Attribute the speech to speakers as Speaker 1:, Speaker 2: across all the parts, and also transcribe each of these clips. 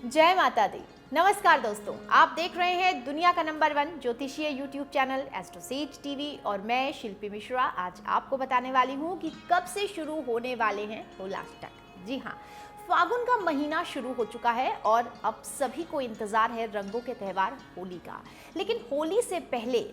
Speaker 1: जय माता दी। नमस्कार दोस्तों, आप देख रहे हैं दुनिया का नंबर 1 ज्योतिषीय यूट्यूब चैनल एस्ट्रोसेज टीवी और मैं शिल्पी मिश्रा आज आपको बताने वाली हूं कि कब से शुरू होने वाले हैं होलाष्टक। जी हाँ, फागुन का महीना शुरू हो चुका है और अब सभी को इंतजार है रंगों के त्यौहार होली का। लेकिन होली से पहले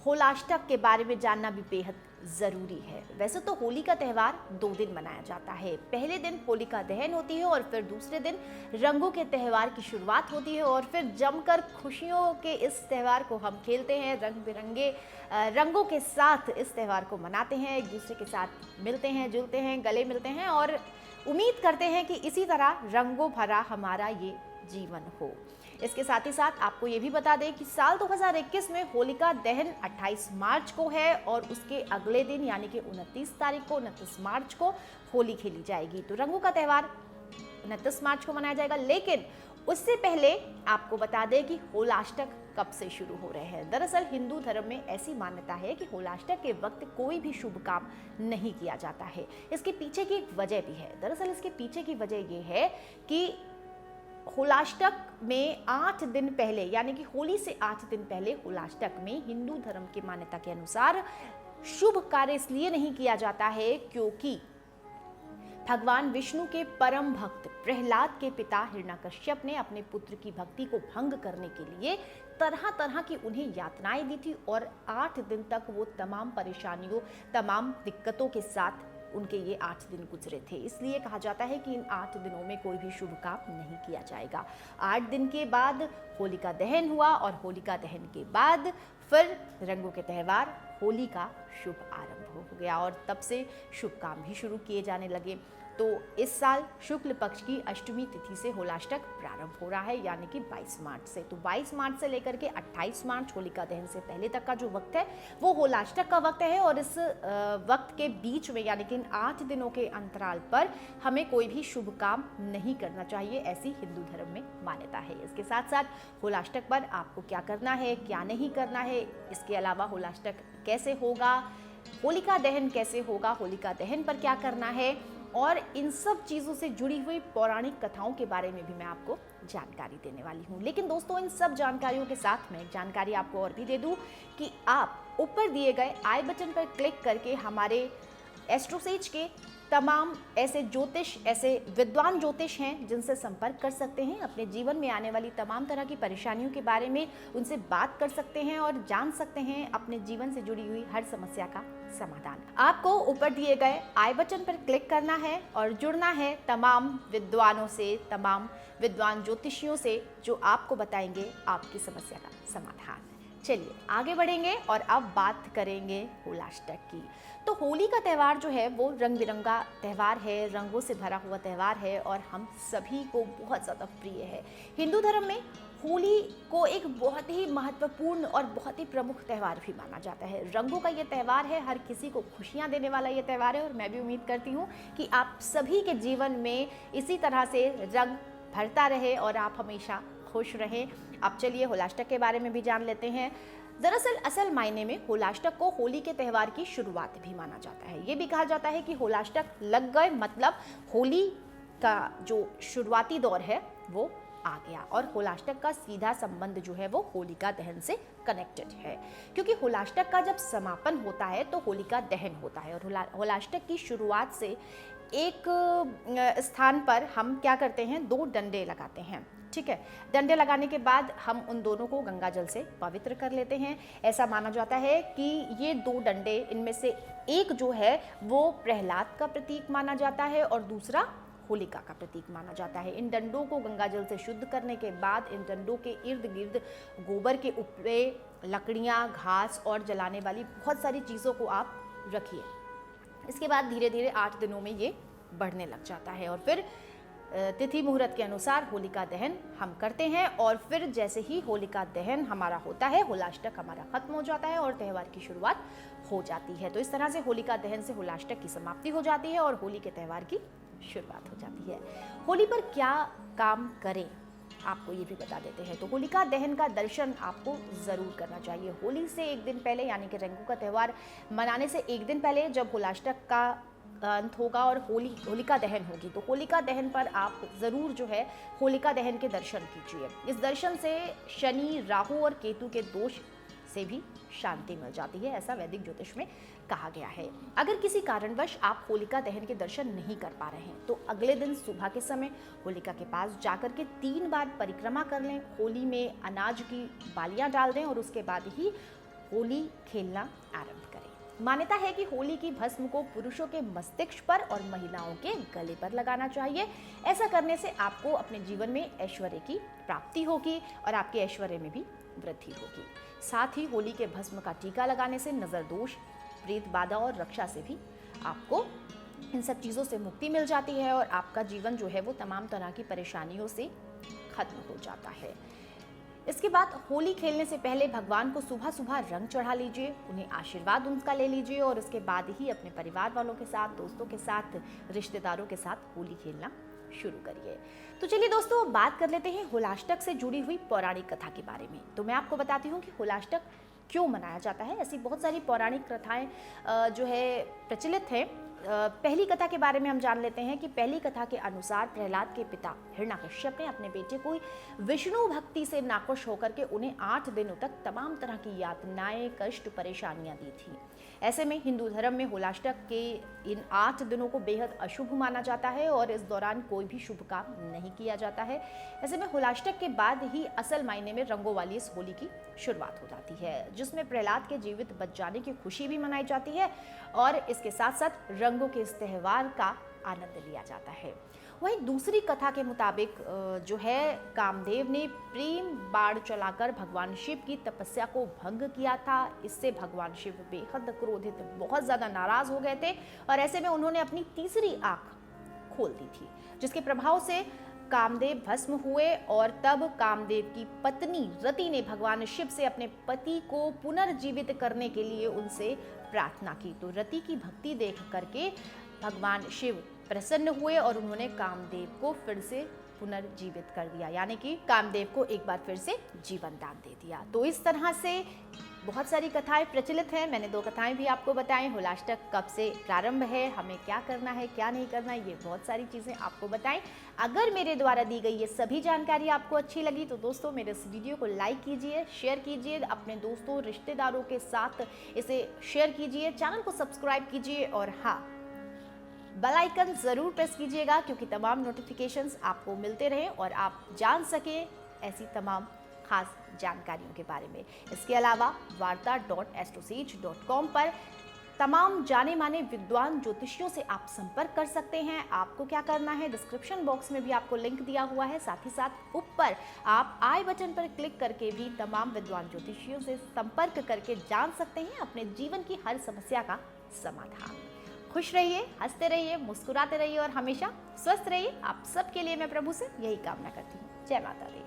Speaker 1: होलाष्टक के बारे में जानना भी बेहद ज़रूरी है। वैसे तो होली का त्यौहार 2 दिन मनाया जाता है। पहले दिन होलिका दहन होती है और फिर दूसरे दिन रंगों के त्यौहार की शुरुआत होती है और फिर जमकर खुशियों के इस त्यौहार को हम खेलते हैं। रंग बिरंगे रंगों के साथ इस त्यौहार को मनाते हैं, एक दूसरे के साथ मिलते हैं, जुलते हैं, गले मिलते हैं और उम्मीद करते हैं कि इसी तरह रंगों भरा हमारा ये जीवन हो। इसके साथ ही साथ आपको ये भी बता दें कि साल 2021 में होलिका दहन 28 मार्च को है और उसके अगले दिन यानी कि 29 मार्च को होली खेली जाएगी। तो रंगों का त्यौहार 29 मार्च को मनाया जाएगा। लेकिन उससे पहले आपको बता दें कि होलाष्टक कब से शुरू हो रहे हैं। दरअसल हिंदू धर्म में ऐसी मान्यता है कि होलाष्टक के वक्त कोई भी शुभ काम नहीं किया जाता है। इसके पीछे की एक वजह भी है। दरअसल इसके पीछे की वजह ये है कि होलाष्टक में 8 दिन पहले यानी कि होली से 8 दिन पहले होलाष्टक में हिंदू धर्म की मान्यता के अनुसार शुभ कार्य इसलिए नहीं किया जाता है क्योंकि भगवान विष्णु के परम भक्त प्रहलाद के पिता हिरण्यकश्यप ने अपने पुत्र की भक्ति को भंग करने के लिए तरह तरह की उन्हें यातनाएं दी थी और 8 दिन तक वो तमाम परेशानियों, तमाम दिक्कतों के साथ उनके ये 8 दिन गुजरे थे। इसलिए कहा जाता है कि इन 8 दिनों में कोई भी शुभ काम नहीं किया जाएगा। 8 दिन के बाद होलिका दहन हुआ और होलिका दहन के बाद फिर रंगों के त्यौहार होली का शुभ आरंभ हो गया और तब से शुभ काम भी शुरू किए जाने लगे। तो इस साल शुक्ल पक्ष की अष्टमी तिथि से होलाष्टक प्रारंभ हो रहा है यानी कि 22 मार्च से। तो 22 मार्च से लेकर के 28 मार्च होलिका दहन से पहले तक का जो वक्त है वो होलाष्टक का वक्त है और इस वक्त के बीच में यानी कि इन 8 दिनों के अंतराल पर हमें कोई भी शुभ काम नहीं करना चाहिए, ऐसी हिंदू धर्म में मान्यता है। इसके साथ साथ होलाष्टक पर आपको क्या करना है, क्या नहीं करना है, इसके अलावा होलाष्टक कैसे होगा, होलिका दहन कैसे होगा, होलिका दहन पर क्या करना है और इन सब चीज़ों से जुड़ी हुई पौराणिक कथाओं के बारे में भी मैं आपको जानकारी देने वाली हूँ। लेकिन दोस्तों, इन सब जानकारियों के साथ मैं एक जानकारी आपको और भी दे दूँ कि आप ऊपर दिए गए आई बटन पर क्लिक करके हमारे एस्ट्रोसेज के तमाम ऐसे ज्योतिष, ऐसे विद्वान ज्योतिष हैं जिनसे संपर्क कर सकते हैं। अपने जीवन में आने वाली तमाम तरह की परेशानियों के बारे में उनसे बात कर सकते हैं और जान सकते हैं अपने जीवन से जुड़ी हुई हर समस्या का समाधान। आपको ऊपर दिए गए आई बटन पर क्लिक करना है और जुड़ना है तमाम विद्वानों से, तमाम विद्वान ज्योतिषियों से जो आपको बताएंगे आपकी समस्या का समाधान। चलिए आगे बढ़ेंगे और अब बात करेंगे होलाष्टक की। तो होली का त्यौहार जो है वो रंग बिरंगा त्यौहार है, रंगों से भरा हुआ त्यौहार है और हम सभी को बहुत ज़्यादा प्रिय है। हिंदू धर्म में होली को एक बहुत ही महत्वपूर्ण और बहुत ही प्रमुख त्यौहार भी माना जाता है। रंगों का ये त्यौहार है, हर किसी को खुशियाँ देने वाला ये त्यौहार है और मैं भी उम्मीद करती हूँ कि आप सभी के जीवन में इसी तरह से रंग भरता रहे और आप हमेशा खुश रहें। अब चलिए होलाष्टक के बारे में भी जान लेते हैं। दरअसल असल मायने में होलाष्टक को होली के त्यौहार की शुरुआत भी माना जाता है। ये भी कहा जाता है कि होलाष्टक लग गए मतलब होली का जो शुरुआती दौर है वो आ गया और होलाष्टक का सीधा संबंध जो है वो होलिका दहन से कनेक्टेड है क्योंकि होलाष्टक का जब समापन होता है तो होलिका दहन होता है और होलाष्टक की शुरुआत से एक स्थान पर हम क्या करते हैं, 2 डंडे लगाते हैं। ठीक है, डंडे लगाने के बाद हम उन दोनों को गंगा जल से पवित्र कर लेते हैं। ऐसा माना जाता है कि ये 2 डंडे, इनमें से एक जो है वो प्रहलाद का प्रतीक माना जाता है और दूसरा होलिका का प्रतीक माना जाता है। इन डंडों को गंगा जल से शुद्ध करने के बाद इन डंडों के इर्द गिर्द गोबर के उपरे लकड़ियाँ, घास और जलाने वाली बहुत सारी चीज़ों को आप रखिए। इसके बाद धीरे धीरे 8 दिनों में ये बढ़ने लग जाता है और फिर तिथि मुहूर्त के अनुसार होलिका दहन हम करते हैं और फिर जैसे ही होलिका दहन हमारा होता है होलाष्टक हमारा खत्म हो जाता है और त्यौहार की शुरुआत हो जाती है। तो इस तरह से होलिका दहन से होलाष्टक की समाप्ति हो जाती है और होली के त्यौहार की शुरुआत हो जाती है। होली पर क्या काम करें आपको ये भी बता देते हैं। तो होलिका दहन का दर्शन आपको ज़रूर करना चाहिए। होली से एक दिन पहले यानी कि रंगों का त्यौहार मनाने से एक दिन पहले जब होलाष्टक का अंत होगा और होलिका दहन होगी। तो होलिका दहन पर आप ज़रूर जो है होलिका दहन के दर्शन कीजिए। इस दर्शन से शनि, राहु और केतु के दोष से भी शांति मिल जाती है, ऐसा वैदिक ज्योतिष में कहा गया है। अगर किसी कारणवश आप होलिका दहन के दर्शन नहीं कर पा रहे हैं तो अगले दिन सुबह के समय होलिका के पास जाकर के 3 बार परिक्रमा कर लें। होली में अनाज की बालियां डाल दें और उसके बाद ही होली खेलना आरंभ करें। मान्यता है कि होली की भस्म को पुरुषों के मस्तिष्क पर और महिलाओं के गले पर लगाना चाहिए। ऐसा करने से आपको अपने जीवन में ऐश्वर्य की प्राप्ति होगी और आपके ऐश्वर्य में भी वृद्धि होगी। साथ ही होली के भस्म का टीका लगाने से नजर दोष, प्रेत बाधा और रक्षा से भी आपको इन सब चीज़ों से मुक्ति मिल जाती है और आपका जीवन जो है वो तमाम तरह की परेशानियों से खत्म हो जाता है। इसके बाद होली खेलने से पहले भगवान को सुबह सुबह रंग चढ़ा लीजिए, उन्हें आशीर्वाद उनका ले लीजिए और उसके बाद ही अपने परिवार वालों के साथ, दोस्तों के साथ, रिश्तेदारों के साथ होली खेलना शुरू करिए। तो चलिए दोस्तों, बात कर लेते हैं होलाष्टक से जुड़ी हुई पौराणिक कथा के बारे में। तो मैं आपको बताती हूँ कि होलाष्टक क्यों मनाया जाता है। ऐसी बहुत सारी पौराणिक कथाएं जो है प्रचलित हैं। पहली कथा के बारे में हम जान लेते हैं कि पहली कथा के अनुसार प्रहलाद के पिता हिरण्यकश्यप ने अपने बेटे को विष्णु भक्ति से नाखुश होकर के उन्हें 8 दिनों तक तमाम तरह की यातनाएं, कष्ट, परेशानियां दी थी। ऐसे में हिंदू धर्म में होलाष्टक के इन 8 दिनों को बेहद अशुभ माना जाता है और इस दौरान कोई भी शुभ काम नहीं किया जाता है। ऐसे में होलाष्टक के बाद ही असल मायने में रंगों वाली इस होली की शुरुआत हो जाती है, जिसमें प्रहलाद के जीवित बच जाने की खुशी भी मनाई जाती है और इसके साथ साथ रंगों के इस त्यौहार का आनंद लिया जाता है। वहीं दूसरी कथा के मुताबिक जो है कामदेव ने प्रेम बाण चलाकर भगवान शिव की तपस्या को भंग किया था। इससे भगवान शिव बेहद क्रोधित, बहुत ज्यादा नाराज हो गए थे और ऐसे में उन्होंने अपनी तीसरी आंख खोल दी थी, जिसके प्रभाव से कामदेव भस्म हुए और तब कामदेव की पत्नी रति ने भगवान शिव से अपने पति को पुनर्जीवित करने के लिए उनसे प्रार्थना की। तो रति की भक्ति देख करके भगवान शिव प्रसन्न हुए और उन्होंने कामदेव को फिर से पुनर्जीवित कर दिया, यानी कि कामदेव को एक बार फिर से जीवन दान दे दिया। तो इस तरह से बहुत सारी कथाएं प्रचलित हैं। मैंने 2 कथाएं भी आपको बताएं। होलाष्टक कब से प्रारंभ है, हमें क्या करना है, क्या नहीं करना है, ये बहुत सारी चीज़ें आपको बताएं। अगर मेरे द्वारा दी गई ये सभी जानकारी आपको अच्छी लगी तो दोस्तों मेरे इस वीडियो को लाइक कीजिए, शेयर कीजिए, अपने दोस्तों, रिश्तेदारों के साथ इसे शेयर कीजिए, चैनल को सब्सक्राइब कीजिए और हाँ, बेल आइकन ज़रूर प्रेस कीजिएगा क्योंकि तमाम नोटिफिकेशंस आपको मिलते रहें और आप जान सकें ऐसी तमाम खास जानकारियों के बारे में। इसके अलावा varta.astrosage.com पर तमाम जाने माने विद्वान ज्योतिषियों से आप संपर्क कर सकते हैं। आपको क्या करना है, डिस्क्रिप्शन बॉक्स में भी आपको लिंक दिया हुआ है। साथ ही साथ ऊपर आप आई बटन पर क्लिक करके भी तमाम विद्वान ज्योतिषियों से संपर्क करके जान सकते हैं अपने जीवन की हर समस्या का समाधान। खुश रहिए, हंसते रहिए, मुस्कुराते रहिए और हमेशा स्वस्थ रहिए। आप सबके लिए मैं प्रभु से यही कामना करती हूँ। जय माता दी।